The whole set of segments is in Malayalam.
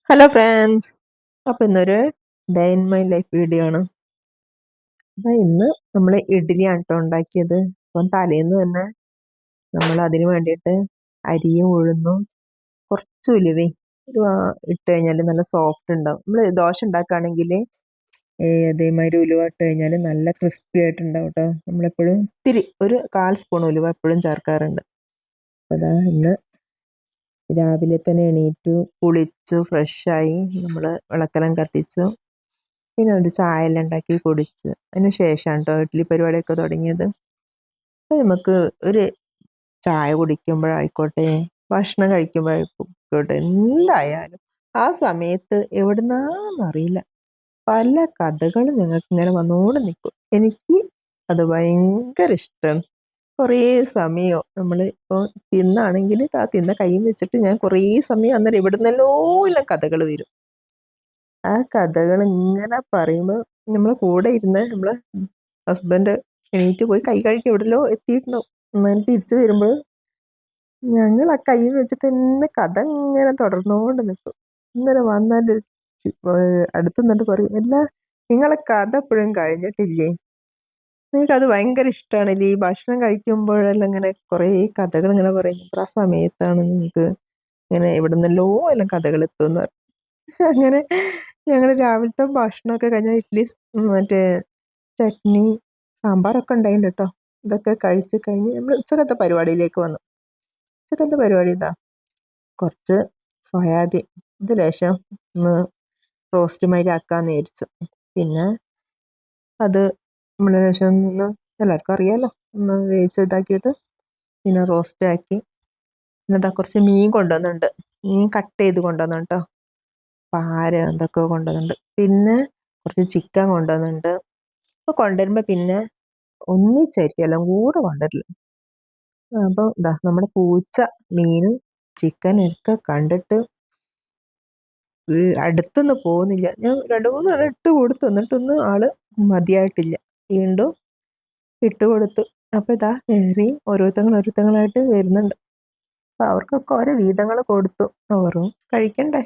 Hello friends. അപ്പോൾ ഇന്നൊരു day in my life video ആണ്. അപ്പോൾ ഇന്ന് നമ്മൾ ഇഡ്ഡലിയാണ് ട്ടോ ഉണ്ടാക്കിയത്. അപ്പം തലേന്ന് തന്നെ നമ്മൾ അതിന് വേണ്ടിയിട്ട് അരിയും ഉഴുന്നും കുറച്ച് ഉലുവയും ഇട്ട് കഴിഞ്ഞാൽ നല്ല സോഫ്റ്റ് ഉണ്ടാവും. നമ്മൾ ദോശ ഉണ്ടാക്കുകയാണെങ്കിൽ അതേമാതിരി ഉലുവ ഇട്ട് കഴിഞ്ഞാൽ നല്ല ക്രിസ്പി ആയിട്ടുണ്ടാവും കേട്ടോ. നമ്മളെപ്പോഴും ഇത്തിരി ഒരു 1/4 സ്പൂൺ ഉലുവ എപ്പോഴും ചേർക്കാറുണ്ട്. അപ്പോൾ അതാ ഇന്ന് രാവിലെ തന്നെ എണീറ്റു, കുളിച്ചു, ഫ്രഷായി, നമ്മൾ വിളക്കെല്ലാം കത്തിച്ചു. പിന്നെ ഒരു ചായയെല്ലാം ഉണ്ടാക്കി കുടിച്ച് അതിന് ശേഷമാണ് കേട്ടോ ഇഡ്ഡലി പരിപാടിയൊക്കെ തുടങ്ങിയത്. അപ്പോൾ നമുക്ക് ഒരു ചായ കുടിക്കുമ്പോഴായിക്കോട്ടെ, ഭക്ഷണം കഴിക്കുമ്പോഴായിക്കോട്ടെ, എന്തായാലും ആ സമയത്ത് എവിടുന്നാന്നറിയില്ല പല കഥകളും ഞങ്ങൾക്ക് ഇങ്ങനെ വന്നുകൊണ്ട് നിൽക്കും. എനിക്ക് അത് ഭയങ്കര ഇഷ്ടമാണ്. കുറേ സമയം നമ്മൾ ഇപ്പോൾ തിന്നാണെങ്കിൽ ആ തിന്ന കൈയും വെച്ചിട്ട് ഞാൻ കുറേ സമയം അന്നേരം എവിടുന്നെല്ലോ എല്ലാം കഥകൾ വരും. ആ കഥകൾ ഇങ്ങനെ പറയുമ്പോൾ നമ്മളെ കൂടെ ഇരുന്ന് നമ്മളെ ഹസ്ബൻഡ് എണീറ്റ് പോയി കൈ കഴുകി എവിടെല്ലോ എത്തിയിട്ടുണ്ടാവും. എന്നാലും തിരിച്ചു വരുമ്പോൾ ഞങ്ങൾ ആ കൈ വെച്ചിട്ട് തന്നെ കഥ ഇങ്ങനെ തുടർന്നുകൊണ്ട് നിൽക്കും. ഇന്നലെ വന്നാൽ അടുത്ത് നിന്നിട്ട് പറയും, "അല്ല, നിങ്ങളെ കഥ എപ്പോഴും കഴിഞ്ഞിട്ടില്ലേ? നിങ്ങൾക്കത് ഭയങ്കര ഇഷ്ടമാണല്ലേ, ഈ ഭക്ഷണം കഴിക്കുമ്പോഴെല്ലാം ഇങ്ങനെ കുറേ കഥകൾ ഇങ്ങനെ പറയും. ആ സമയത്താണ് നിങ്ങൾക്ക് ഇങ്ങനെ എവിടുന്നെല്ലോ എല്ലാം കഥകൾ എത്തുമെന്ന് പറയും." അങ്ങനെ ഞങ്ങൾ രാവിലത്തെ ഭക്ഷണമൊക്കെ കഴിഞ്ഞാൽ ഇഡ്ഡലി മറ്റേ ചട്നി, സാമ്പാറൊക്കെ ഉണ്ടായിട്ടുണ്ട് കേട്ടോ. ഇതൊക്കെ കഴിച്ച് കഴിഞ്ഞ് നമ്മൾ ഉച്ചക്കത്തെ പരിപാടിയിലേക്ക് വന്നു. ഉച്ചക്കത്തെ പരിപാടി ഇതാ, കുറച്ച് സോയാബീൻ ഇത് ലേശം ഒന്ന് റോസ്റ്റ് മാതിരി ആക്കാമെന്ന് വിചാരിച്ചു. പിന്നെ അത് നമ്മൾ ലേശം ഒന്ന് എല്ലാവർക്കും അറിയാമല്ലോ, ഒന്ന് വേവിച്ച് ഇതാക്കിയിട്ട് പിന്നെ റോസ്റ്റ് ആക്കി. പിന്നെ ഇതാ കുറച്ച് മീൻ കൊണ്ടുവന്നിട്ടുണ്ട്. മീൻ കട്ട് ചെയ്ത് കൊണ്ടുവന്നു കേട്ടോ. പാര എന്തൊക്കെയോ കൊണ്ടുവന്നിട്ടുണ്ട്. പിന്നെ കുറച്ച് ചിക്കൻ കൊണ്ടുവന്നിട്ടുണ്ട്. അപ്പോൾ കൊണ്ടുവരുമ്പോൾ പിന്നെ ഒന്നിച്ചായിരിക്കും എല്ലാം കൂടെ കൊണ്ടുവരില്ല. അപ്പോൾ ഇതാ നമ്മുടെ പൂച്ച മീനും ചിക്കനും ഒക്കെ കണ്ടിട്ട് അടുത്തൊന്നും പോകുന്നില്ല. ഞാൻ 2-3 തവണ ഇട്ട് കൊടുത്തു, എന്നിട്ടൊന്നും ആള് മതിയായിട്ടില്ല. വീണ്ടും ഇട്ട് കൊടുത്തു. അപ്പോൾ ഇതാ വേറെ ഓരോരുത്തങ്ങളായിട്ട് വരുന്നുണ്ട്. അപ്പോൾ അവർക്കൊക്കെ ഓരോ വീതങ്ങൾ കൊടുത്തു. അവരും കഴിക്കണ്ടേ.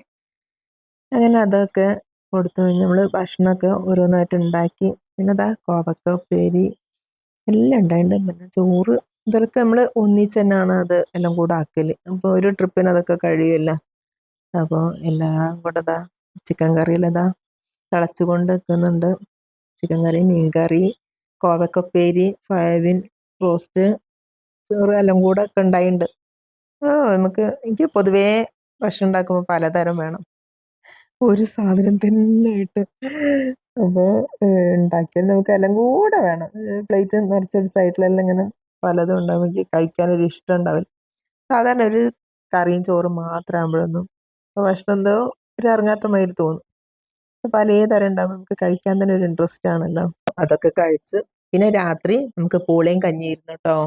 അങ്ങനെ അതൊക്കെ കൊടുത്തു കഴിഞ്ഞ് നമ്മൾ ഭക്ഷണമൊക്കെ ഓരോന്നായിട്ട് ഉണ്ടാക്കി. പിന്നെ ഇതാ കോവക്ക ഉപ്പേരി എല്ലാം ഉണ്ടായിട്ടുണ്ട്. പിന്നെ ചോറ് ഇതൊക്കെ നമ്മൾ ഒന്നിച്ച് തന്നെയാണ് അത് എല്ലാം കൂടെ ആക്കൽ. അപ്പോൾ ഒരു ട്രിപ്പിന് അതൊക്കെ കഴിയുമല്ലോ. അപ്പോൾ എല്ലാം കൂടെ ഇതാ ചിക്കൻ കറിയെല്ലാം ഇതാ തിളച്ചുകൊണ്ട് നിൽക്കുന്നുണ്ട്. ചിക്കൻ കറി, മീൻ കറി, കോവക്ക ഉപ്പേരി, സോയാബീൻ റോസ്റ്റ്, ചോറ് എല്ലാം കൂടെ ഒക്കെ ഉണ്ടായിട്ടുണ്ട്. എനിക്ക് പൊതുവേ ഭക്ഷണം ഉണ്ടാക്കുമ്പോൾ പലതരം വേണം. ഒരു സാധനം തന്നെയായിട്ട് അപ്പോൾ ഉണ്ടാക്കിയാൽ നമുക്ക് എല്ലാം കൂടെ വേണം. പ്ലേറ്റ് നിറച്ചൊരു സൈഡിലെല്ലാം ഇങ്ങനെ പലതും ഉണ്ടാവും. എനിക്ക് കഴിക്കാനൊരു ഇഷ്ടം ഉണ്ടാവില്ല. സാധാരണ ഒരു കറിയും ചോറും മാത്രം ആകുമ്പോഴൊന്നും ഭക്ഷണം എന്തോ ഒരു ഇറങ്ങാത്ത മാതിരി തോന്നും. പലതരം ഉണ്ടാകുമ്പോൾ നമുക്ക് കഴിക്കാൻ തന്നെ ഒരു ഇൻട്രസ്റ്റ് ആണല്ലോ. അതൊക്കെ കഴിച്ച് പിന്നെ രാത്രി നമുക്ക് പൂളയും കഞ്ഞിയായിരുന്നു കേട്ടോ.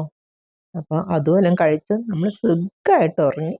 അപ്പോൾ അതും എല്ലാം കഴിച്ച് നമ്മൾ സുഖമായിട്ട് ഉറങ്ങി.